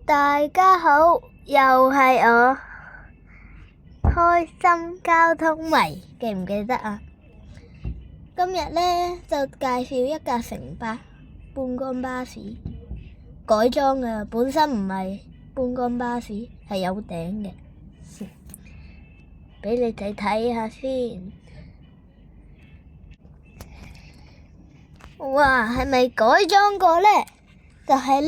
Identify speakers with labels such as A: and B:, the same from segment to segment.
A: 大家好，又係我開心交通迷，記唔記得啊？今日呢，就介紹一架城巴半乾巴士，改裝嘅，本身唔係半乾巴士，係有頂嘅。俾你哋睇下先。哇，係咪改裝過呢？就係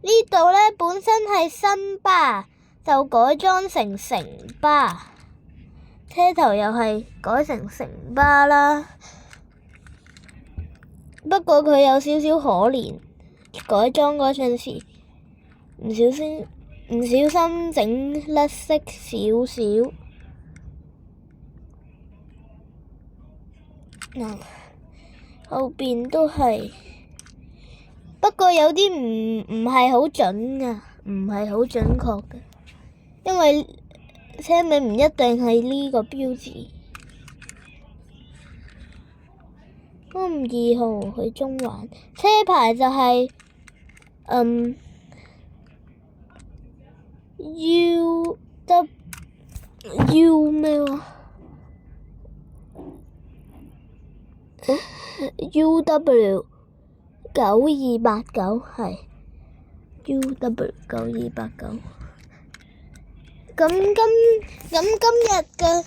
A: 呢度呢，本身係新巴，就改裝成城巴，車頭又係改成城巴啦。不過佢有少少可憐，改裝嗰陣時唔小心整甩色少少。後邊都係，不過有啲唔係好準㗎，唔係好準確嘅，因為車尾唔一定係呢個標誌。2號去中環，車牌就係U 咩話？UW 9289係 UW 9289。咁今日嘅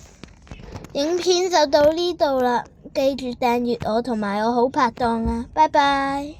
A: 影片就到呢度啦，記住訂閱我同埋我好拍檔啊，拜拜。